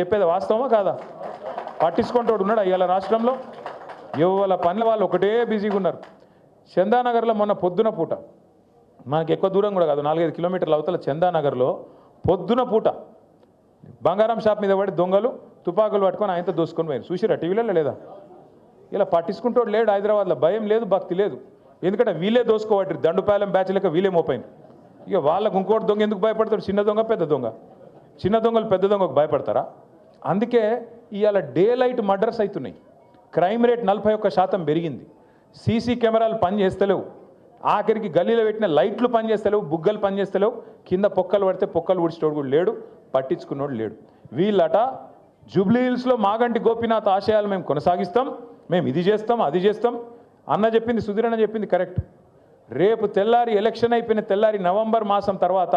చెప్పేది వాస్తవమా కాదా? పట్టించుకుంటోడు ఉన్నాడు ఇవాళ రాష్ట్రంలో? ఎవరి పనుల వాళ్ళు ఒకటే బిజీగా ఉన్నారు. చందానగర్లో మొన్న పొద్దున పూట, మనకి ఎక్కువ దూరం కూడా కాదు, 4-5 కిలోమీటర్ల అవతల చందానగర్లో పొద్దున పూట బంగారం షాప్ మీద పడి దొంగలు తుపాకులు పట్టుకొని ఆయనతో దోసుకొని పోయారు. చూసిరా టీవీలలో లేదా? ఇలా పట్టించుకుంటోడు లేడు హైదరాబాద్లో. భయం లేదు, భక్తి లేదు. ఎందుకంటే వీళ్ళే దోసుకోవట్రు, దండుపాలెం బ్యాచ్ లెక్క వీళ్ళే మోపైన. ఇక వాళ్ళకు ఇంకోటి దొంగ ఎందుకు భయపడతాడు? చిన్న దొంగ పెద్ద దొంగ. చిన్న దొంగలు పెద్ద దొంగకు భయపడతారా? అందుకే ఇవాళ డే లైట్ మర్డర్స్ అవుతున్నాయి. క్రైమ్ రేట్ 41% పెరిగింది. సీసీ కెమెరాలు పనిచేస్తలేవు. ఆఖరికి గల్లీలో పెట్టిన లైట్లు పనిచేస్తలేవు, బుగ్గలు పనిచేస్తలేవు. కింద పొక్కలు పడితే పొక్కలు ఊడ్చేటోడు కూడా లేడు, పట్టించుకున్నోడు లేడు. వీళ్ళట జూబ్లీ హిల్స్లో మాగంటి గోపీనాథ్ ఆశయాలు మేము కొనసాగిస్తాం, మేము ఇది చేస్తాం అది చేస్తాం అన్న చెప్పింది, సుధీరన్న చెప్పింది కరెక్ట్. రేపు తెల్లారి ఎలక్షన్ అయిపోయిన తెల్లారి నవంబర్ మాసం తర్వాత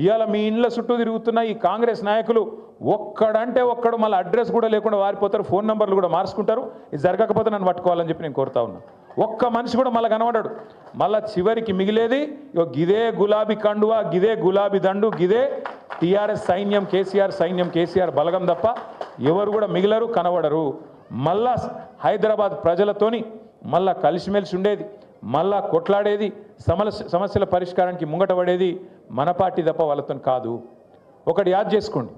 ఇవాళ మీ ఇండ్ల చుట్టూ తిరుగుతున్న ఈ కాంగ్రెస్ నాయకులు ఒక్కడంటే ఒక్కడు మళ్ళీ అడ్రస్ కూడా లేకుండా వారిపోతారు, ఫోన్ నెంబర్లు కూడా మార్చుకుంటారు. ఇది జరగకపోతే నన్ను పట్టుకోవాలని చెప్పి నేను కోరుతా ఉన్నా. ఒక్క మనిషి కూడా మళ్ళీ కనబడాడు. మళ్ళీ చివరికి మిగిలేది గిదే గులాబీ కండువా, గిదే గులాబీ దండు, గిదే టీఆర్ఎస్ సైన్యం, కేసీఆర్ సైన్యం, కేసీఆర్ బలగం తప్ప ఎవరు కూడా మిగిలరు, కనబడరు. మళ్ళా హైదరాబాద్ ప్రజలతోని మళ్ళా కలిసిమెలిసి ఉండేది, మళ్ళా కొట్లాడేది, సమస్యల పరిష్కారానికి ముంగట పడేది మన పార్టీ తప్ప వాళ్ళతో కాదు. ఒకటి యాద్ చేసుకోండి,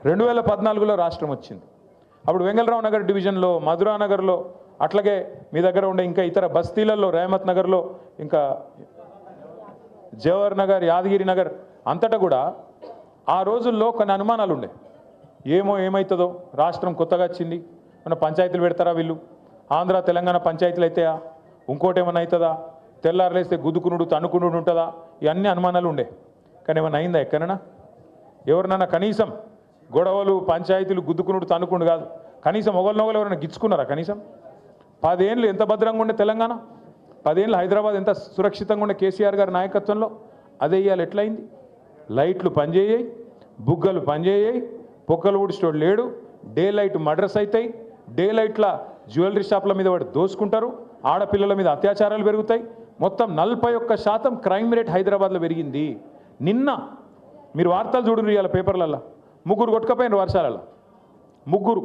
2014లో రాష్ట్రం వచ్చింది. అప్పుడు వెంగళరావు నగర్ డివిజన్లో, మధురా నగర్లో, అట్లాగే మీ దగ్గర ఉండే ఇంకా ఇతర బస్తీలలో, రేమత్ నగర్లో, ఇంకా జవహర్ నగర్, యాదగిరి నగర్ అంతటా కూడా ఆ రోజుల్లో కొన్ని అనుమానాలు ఉండే. ఏమవుతుందో, రాష్ట్రం కొత్తగా వచ్చింది, మన పంచాయతీలు పెడతారా వీళ్ళు, ఆంధ్ర తెలంగాణ పంచాయతీలు అయితాయా, ఇంకోటి ఏమైనా అవుతుందా, తెల్లారులేస్తే గుద్దుకునుడు తన్నుకునుడు ఉంటుందా, ఇవన్నీ అనుమానాలు ఉండే. కానీ ఏమైనా అయిందా ఎక్కడైనా? ఎవరినైనా కనీసం గొడవలు, పంచాయతీలు, గుద్దుకునుడు తన్నుకునుడు కాదు, కనీసం ఒకరినొకరు ఎవరైనా గిచ్చుకున్నారా? కనీసం 10 ఏళ్ళు ఎంత భద్రంగా ఉండే తెలంగాణ, 10 ఏళ్ళు హైదరాబాద్ ఎంత సురక్షితంగా ఉండే కేసీఆర్ గారి నాయకత్వంలో, అదే ఇవాళ ఎట్లయింది? లైట్లు పనిచేయాయి, బుగ్గలు పనిచేయాయి, పొక్కలు ఊడిచేటోడు లేడు, డే లైట్ మర్డర్స్ అవుతాయి, డే లైట్ల జ్యువెలరీ షాప్ల మీద వాడు దోసుకుంటారు, ఆడపిల్లల మీద అత్యాచారాలు పెరుగుతాయి. మొత్తం 41% క్రైమ్ రేట్ హైదరాబాద్లో పెరిగింది. నిన్న మీరు వార్తలు చూడండి ఇవాళ పేపర్లలో, 3 కొట్టుకపోయిన వర్షాలలో, 3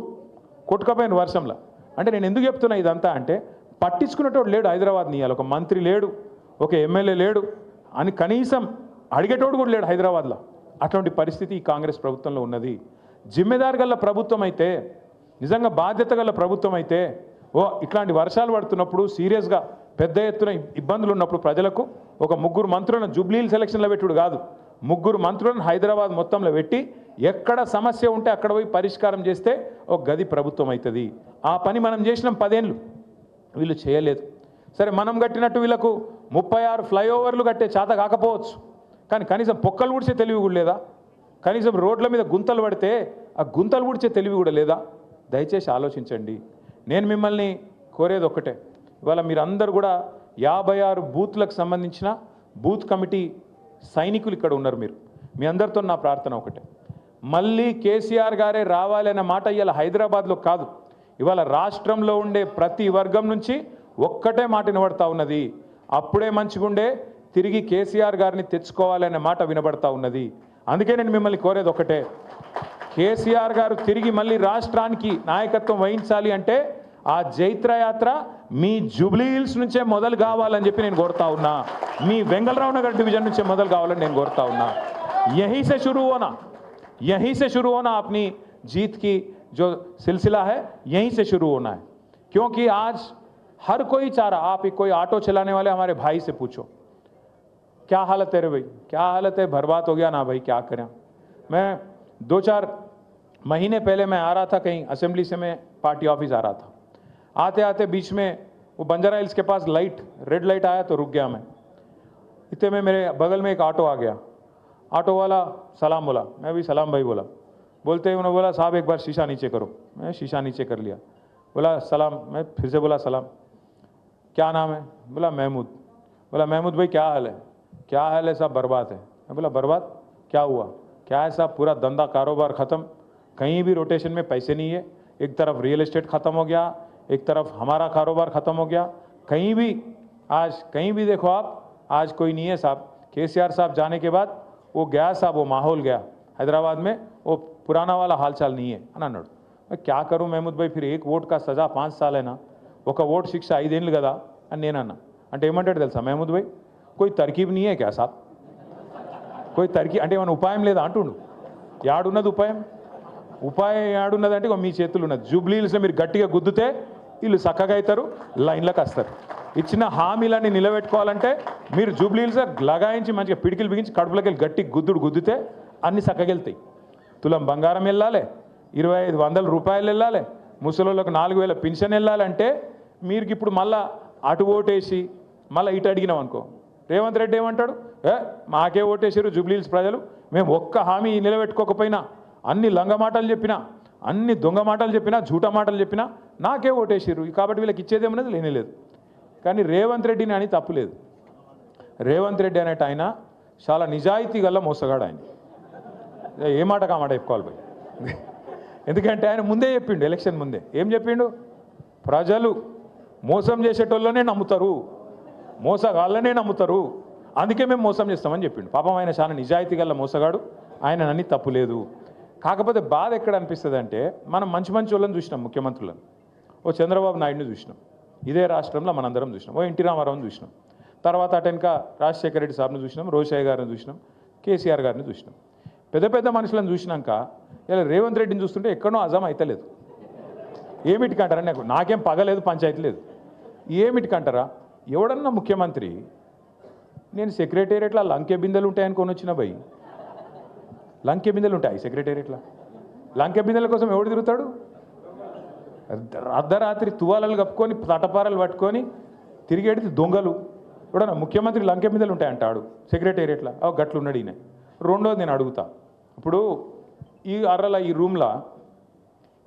కొట్టుకపోయిన వర్షంలో. అంటే నేను ఎందుకు చెప్తున్నా ఇదంతా అంటే, పట్టించుకునేటోడు లేడు హైదరాబాద్ని. ఇవాళ ఒక మంత్రి లేడు, ఒక ఎమ్మెల్యే లేడు అని కనీసం అడిగేటోడు కూడా లేడు హైదరాబాద్లో. అటువంటి పరిస్థితి ఈ కాంగ్రెస్ ప్రభుత్వంలో ఉన్నది. జిమ్మెదారు గల ప్రభుత్వం అయితే, నిజంగా బాధ్యత గల ప్రభుత్వం అయితే, ఇట్లాంటి వర్షాలు పడుతున్నప్పుడు సీరియస్గా పెద్ద ఎత్తున ఇబ్బందులు ఉన్నప్పుడు ప్రజలకు ఒక 3 మంత్రులను జూబ్లీ హిల్స్ ఎలక్షన్లో పెట్టుడు కాదు, 3 మంత్రులను హైదరాబాద్ మొత్తంలో పెట్టి ఎక్కడ సమస్య ఉంటే అక్కడ పోయి పరిష్కారం చేస్తే ఒక గది ప్రభుత్వం అవుతుంది. ఆ పని మనం చేసినాం 10 ఏళ్ళు, వీళ్ళు చేయలేదు. సరే, మనం కట్టినట్టు వీళ్ళకు 36 ఫ్లైఓవర్లు కట్టే చేత కాకపోవచ్చు, కానీ కనీసం పొక్కలు ఊడ్చే తెలివి కూడా లేదా? కనీసం రోడ్ల మీద గుంతలు పడితే ఆ గుంతలు ఊడ్చే తెలివి కూడా లేదా? దయచేసి ఆలోచించండి. నేను మిమ్మల్ని కోరేది ఒక్కటే, ఇవాళ మీరందరూ కూడా 56 బూత్లకు సంబంధించిన బూత్ కమిటీ సైనికులు ఇక్కడ ఉన్నారు. మీ అందరితో నా ప్రార్థన ఒకటే, మళ్ళీ కేసీఆర్ గారే రావాలి అనే మాట ఇవాళ హైదరాబాద్లో కాదు, ఇవాళ రాష్ట్రంలో ఉండే ప్రతి వర్గం నుంచి ఒక్కటే మాట వినబడతా ఉన్నది. అప్పుడే మంచిగుండే, తిరిగి కేసీఆర్ గారిని తెచ్చుకోవాలనే మాట వినబడతా ఉన్నది. అందుకే నేను మిమ్మల్ని కోరేది ఒకటే, కేసీఆర్ గారు తిరిగి మళ్ళీ రాష్ట్రానికి నాయకత్వం వహించాలి అంటే ఆ జైత్రయాత్ర మీ జూబ్లీ హిల్స్ నుంచే మొదలు కావాలని చెప్పి నేను కోరుతా ఉన్నా. మీ వెంగళరావు నగర్ డివిజన్ నుంచే మొదలు కావాలని నేను కోరుతా ఉన్నా. यहीं से शुरू होना अपनी जीत की जो सिलसिला है, यहीं से शुरू होना है. क्योंकि आज हर कोई चाह रहा, आप कोई ऑटो चलाने वाले हमारे भाई से पूछो, क्या हालत है रे भाई, क्या हालत है, बर्बाद हो गया ना भाई, क्या करें. मैं 2-4 महीने पहले मैं आ रहा था कहीं असेंबली से, मैं पार्टी ऑफिस आ रहा था. आते आते बीच में वो बंजारा हिल्स के पास रेड लाइट आया तो रुक गया मैं. इतने में मेरे बगल में एक ऑटो आ गया. ऑटो वाला सलाम बोला, मैं भी सलाम भाई बोला. बोलते ही उन्होंने बोला, साहब एक बार शीशा नीचे करो. मैं शीशा नीचे कर लिया. बोला सलाम, मैं फिर से बोला सलाम. क्या नाम है? बोला महमूद. बोला महमूद भाई क्या हाल है? क्या हाल है साहब? बर्बाद है. मैं बोला बर्बाद क्या हुआ? क्या है साहब, पूरा धंधा कारोबार ख़त्म, कहीं भी रोटेशन में पैसे नहीं है. एक तरफ रियल एस्टेट ख़त्म हो गया, एक तरफ हमारा कारोबार ख़त्म हो गया. कहीं भी देखो आप, आज कोई नहीं है साहब. केसीआर साहब जाने के बाद वो गया साहब, वो माहौल गया हैदराबाद में, वो पुराना वाला हाल चाल नहीं है అని అన్నాడు. क्या करूं महमूद भाई फिर एक वोट का सजा 5 साल है ना, ఒక ఓటు శిక్ష 5 ఏళ్ళు కదా అని నేను అన్నా. అంటే ఏమంటాడు తెలుసా మహమూద్ భాయ్, कोई तरकीब नहीं है क्या साहब, कोई तरकीब అంటే ఏమైనా ఉపాయం లేదా అంటుండు. యాడున్నది ఉపాయం? ఉపాయం యాడున్నదంటే మీ చేతులు ఉన్నది. జూబ్లీహిల్స్లో మీరు గట్టిగా గుద్దుతే వీళ్ళు చక్కగా అవుతారు, లైన్లోకి వస్తారు. ఇచ్చిన హామీలన్నీ నిలబెట్టుకోవాలంటే మీరు జూబ్లీహిల్స్ లగాయించి మంచిగా పిడికిలు బిగించి కడుపులోకి వెళ్ళి గట్టి గుద్దుతే అన్ని చక్కగా వెళ్తాయి. తులం బంగారం వెళ్ళాలి, 2500 రూపాయలు వెళ్ళాలి, ముసలోళ్ళకు 4000 పెన్షన్ వెళ్ళాలంటే మీరు ఇప్పుడు మళ్ళా అటు ఓటేసి మళ్ళీ ఇటు అడిగినాం అనుకో, రేవంత్ రెడ్డి ఏమంటాడు, మాకే ఓటేసారు జూబ్లీహిల్స్ ప్రజలు, మేము ఒక్క హామీ నిలబెట్టుకోకపోయినా, అన్ని లంగ మాటలు చెప్పినా, అన్ని దొంగ మాటలు చెప్పినా, జూట మాటలు చెప్పినా నాకే ఓటేసారు, కాబట్టి వీళ్ళకి ఇచ్చేదేమన్నది లేనేలేదు. కానీ రేవంత్ రెడ్డిని అని తప్పులేదు. రేవంత్ రెడ్డి అనేట ఆయన చాలా నిజాయితీ గల మోసగాడు. ఆయన ఏ మాట కామాట చెప్పుకోవాలి పోయి, ఎందుకంటే ఆయన ముందే చెప్పిండు, ఎలక్షన్ ముందే ఏం చెప్పిండు, ప్రజలు మోసం చేసేటోళ్ళనే నమ్ముతారు, మోసగాళ్ళనే నమ్ముతారు, అందుకే మేము మోసం చేస్తామని చెప్పిండు. పాపం ఆయన చాలా నిజాయితీ గల మోసగాడు, ఆయన అన్ని తప్పు లేదు. కాకపోతే బాధ ఎక్కడ అనిపిస్తుంది అంటే, మనం మంచి మంచి వాళ్ళని చూసినాం, ముఖ్యమంత్రులను. ఓ చంద్రబాబు నాయుడిని చూసినాం, ఇదే రాష్ట్రంలో మనందరం చూసినాం. ఓ ఎన్టీ రామారావుని చూసినాం, తర్వాత అటెనక రాజశేఖర రెడ్డి సార్ని చూసినాం, రోషయ్య గారిని చూసినాం, కేసీఆర్ గారిని చూసినాం. పెద్ద పెద్ద మనుషులను చూసినాక ఇలా రేవంత్ రెడ్డిని చూస్తుంటే ఎక్కడో అజం అవుతలేదు. ఏమిటికంటారా, నాకేం పగలేదు, పంచాయతీ లేదు, ఏమిటికంటారా? ఎవడన్నా ముఖ్యమంత్రి నేను సెక్రటేరియట్లో లంకె బిందెలు ఉంటాయని కొని వచ్చిన భయ్, లంకె బిందెలు ఉంటాయి సెక్రటేరియట్లో. లంకె బిందెల కోసం ఎవడు తిరుగుతాడు? అర్ధరాత్రి తువాలలు కప్పుకొని తటపారలు పట్టుకొని తిరిగేది దొంగలు. ఎవడన్నా ముఖ్యమంత్రి లంకె బిందెలు ఉంటాయంటాడు సెక్రటేరియట్లో, గట్లు ఉన్నాడు ఈయన. రెండోది నేను అడుగుతా, ఇప్పుడు ఈ అర్రల ఈ రూమ్లో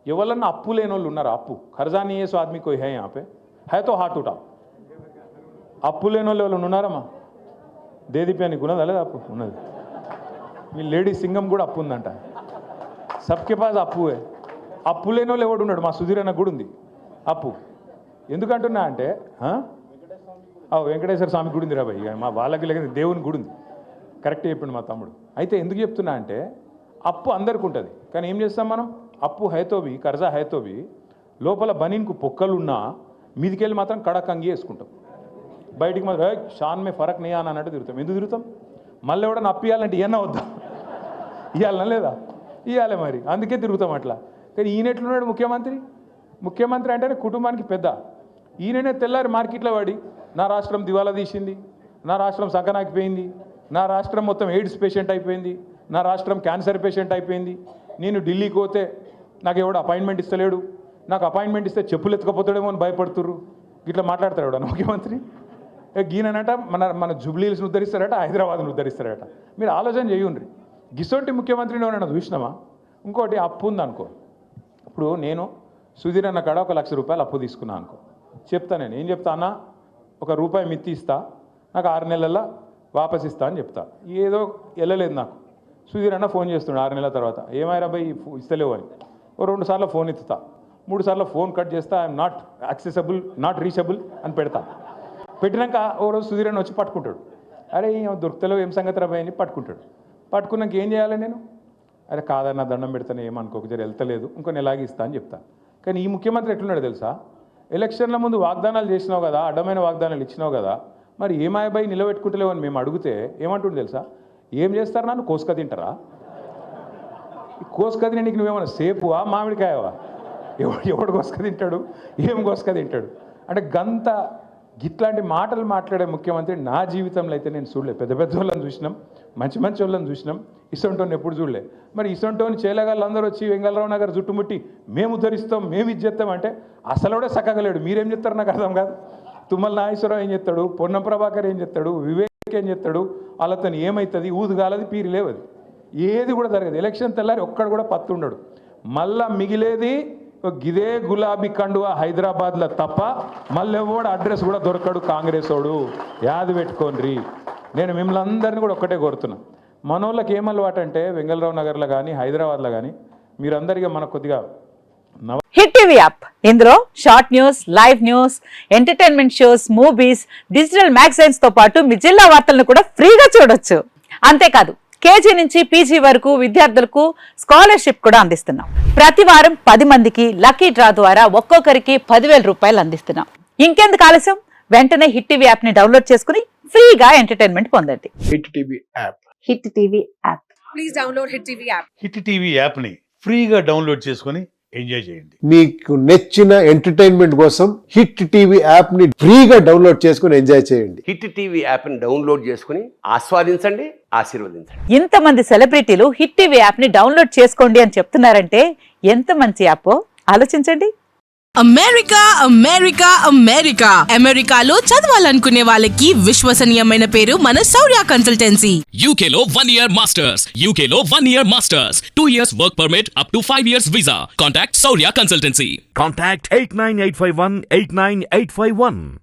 ఎవరన్నా అప్పు లేని వాళ్ళు ఉన్నారా? అప్పు ఖర్జా నీ సో ఆద్మీ కోయి హై యాపే హై తో హాత్ ఉఠా. అప్పు లేని వాళ్ళు ఎవరు ఉన్నారమ్మా? దేదీపి అని ఉన్నదా లేదా? అప్పు ఉన్నది. మీ లేడీ సింగం కూడా అప్పు ఉందంట. సబ్కే పాస్ అప్పు. అప్పు లేని వాళ్ళు ఎవడు ఉన్నాడు? మా సుధీర్ అన్న కూడా ఉంది అప్పు. ఎందుకంటున్నా అంటే వెంకటేశ్వర స్వామి గుడి ఉంది రాబాయి, మా వాళ్ళకి లేక దేవుని గుడి ఉంది. కరెక్ట్ చెప్పిండు మా తమ్ముడు. అయితే ఎందుకు చెప్తున్నా అంటే, అప్పు అందరికి ఉంటుంది, కానీ ఏం చేస్తాం మనం? అప్పు హైతోవి, కర్జా హైతోవి, లోపల బనీన్కు పొక్కలున్నా మీదికెళ్ళి మాత్రం కడక్ అంగి వేసుకుంటాం, బయటికి మాత్రం షాన్ మే ఫరక్ నే అని అన్నట్టు తిరుగుతాం. ఎందుకు తిరుగుతాం? మళ్ళీ ఎవడన్నా అప్పు ఇవ్వాలంటే ఇవన్నా వద్దా? ఇవ్వాలన్నా లేదా? ఇవ్వాలి మరి, అందుకే తిరుగుతాం అట్లా. కానీ ఈయన ఎట్లున్నాడు ముఖ్యమంత్రి? ముఖ్యమంత్రి అంటేనే కుటుంబానికి పెద్ద. ఈయననే తెల్లారి మార్కెట్లో పడి నా రాష్ట్రం దివాలా తీసింది, నా రాష్ట్రం సంకనాకిపోయింది, నా రాష్ట్రం మొత్తం ఎయిడ్స్ పేషెంట్ అయిపోయింది, నా రాష్ట్రం క్యాన్సర్ పేషెంట్ అయిపోయింది, నేను ఢిల్లీకి పోతే నాకు ఎవడు అపాయింట్మెంట్ ఇస్తలేడు, నాకు అపాయింట్మెంట్ ఇస్తే చెప్పులు ఎత్తుకపోతాడేమో అని భయపడుతుర్రు, ఇట్లా మాట్లాడతాడు ఎవడన్నా ముఖ్యమంత్రి? గీననట మన జూబ్లీహిల్స్ని ఉద్ధరిస్తారట, హైదరాబాద్ను ఉద్ధరిస్తారట. మీరు ఆలోచన చేయండి, గిసొంటి ముఖ్యమంత్రిని ఎవరైనా చూసినామా? ఇంకోటి అప్పు ఉందనుకో, ఇప్పుడు నేను సుధీర్ అన్న కాడ 1 లక్ష రూపాయలు అప్పు తీసుకున్నా అనుకో, చెప్తా నేను ఏం చెప్తా అన్న, ₹1 మిత్తి ఇస్తా, నాకు 6 నెలల్లో వాపస్ ఇస్తా అని చెప్తా. ఏదో వెళ్ళలేదు నాకు. సుధీర్ అన్న ఫోన్ చేస్తుండే 6 నెలల తర్వాత, ఏమైనా భయ్ ఇస్తలేవు అని. 2 సార్లు ఫోన్ ఎత్తుతా, 3 సార్లు ఫోన్ కట్ చేస్తా, I'm not accessible, not reachable అని పెడతా. పెట్టినాక ఓ రోజు సుధీర్ అన్న వచ్చి పట్టుకుంటాడు, అరే దొరుకుతలేవు ఏం సంగతి రాబాయ్ అని పట్టుకుంటాడు. పట్టుకున్నాక ఏం చేయాలి నేను? అరే కాదన్న దండం పెడతాను, ఏమనుకోక జర వెళ్తలేదు, ఇంకో నెలాగి ఇస్తా అని చెప్తా. కానీ ఈ ముఖ్యమంత్రి ఎట్లున్నాడు తెలుసా? ఎలక్షన్ల ముందు వాగ్దానాలు చేసినావు కదా, అడ్డమైన వాగ్దానాలు ఇచ్చినావు కదా, మరి ఏమాయబాయి నిలబెట్టుకుంటలేవు అని మేము అడిగితే ఏమంటుండే తెలుసా? ఏం చేస్తారు, నన్ను కోసుక తింటారా? కోసుక తినడానికి నువ్వేమన్నా సేపువా మామిడికాయవా? ఎవడు కోసుక తింటాడు, ఏం కోసుక తింటాడు అంటే గంత గిట్లాంటి మాటలు మాట్లాడే ముఖ్యమంత్రి నా జీవితంలో అయితే నేను చూడలే. పెద్ద పెద్ద వాళ్ళని చూసినాం, మంచి మంచి వాళ్ళని చూసినాం, ఇసొంటోని ఎప్పుడు చూడలే. మరి ఇసొంటోని చేలగాళ్ళు అందరూ వచ్చి వెంగళరావు నగర్ చుట్టుముట్టి మేము ఉద్ధరిస్తాం, మేము ఇది చేస్తాం అంటే అసలుడే సక్కగలేడు. మీరేం చెప్తారు నాకు అర్థం కాదు. తుమ్మల నాగేశ్వరరావు ఏం చెప్తాడు, పొన్నం ప్రభాకర్ ఏం చెప్తాడు, వివేక్ ఏం చెప్తాడు, వాళ్ళతో ఏమవుతుంది, ఊదుగాలది పీరి లేవది, ఏది కూడా జరగదు. ఎలక్షన్ తెల్లారి ఒక్కడు కూడా పత్తు ఉండడు. మళ్ళా మిగిలేది గిదే గులాబీ కండువా హైదరాబాద్లో తప్ప మళ్ళీ ఎవడు అడ్రస్ కూడా దొరకడు కాంగ్రెస్ వాడు, యాది పెట్టుకోండి. నేను మిమ్మల్ని అందరినీ కూడా ఒక్కటే కోరుతున్నా, మనోళ్ళకి ఏం అలవాటు అంటే వెంగళరావు నగర్లో కానీ హైదరాబాద్లో కానీ మీరందరికీ మనకు కొద్దిగా హిట్ టీవీ యాప్, ఇందులో short news, live news, entertainment shows, movies, digital magazines తో పాటు మీ జిల్లా వార్తలను కూడా ఫ్రీగా చూడొచ్చు. అంతేకాదు కేజీ నుంచి పీజీ వరకు విద్యార్థులకు స్కాలర్షిప్ కూడా అందిస్తున్నాం. ప్రతి వారం 10 మందికి లక్కీ డ్రా ద్వారా ఒక్కొక్కరికి 10,000 రూపాయలు అందిస్తున్నాం. ఇంకెందుకు ఆలస్యం, వెంటనే హిట్ టీవీ యాప్ ని డౌన్లోడ్ చేసుకుని ఫ్రీగా ఎంటర్టైన్మెంట్ పొందండి. Hit TV app. Hit TV app. Please download Hit TV app. Hit TV యాప్ని ఫ్రీగా డౌన్లోడ్ చేసుకొని ఎంజాయ్ చేయండి. మీకు నచ్చిన ఎంటర్టైన్మెంట్ కోసం హిట్ టీవీ యాప్ ని ఫ్రీగా డౌన్లోడ్ చేసుకుని ఎంజాయ్ చేయండి. హిట్ టీవీ యాప్ని డౌన్లోడ్ చేసుకుని ఆస్వాదించండి, ఆశీర్వదించండి. ఇంతమంది సెలబ్రిటీలు హిట్ టీవీ యాప్ ని డౌన్లోడ్ చేసుకోండి అని చెప్తున్నారంటే ఎంత మంచి యాప్ ఆలోచించండి. అమెరికా అమెరికా అమెరికా అమెరికాలో చదవాలనుకునే వాళ్ళకి విశ్వసనీయమైన పేరు మన శౌర్య కన్సల్టెన్సీ. UK లో 1 year masters. UK లో 1 year masters. 2 years work permit up to 5 years visa. Contact Saurya Consultancy. Contact 89851 89851.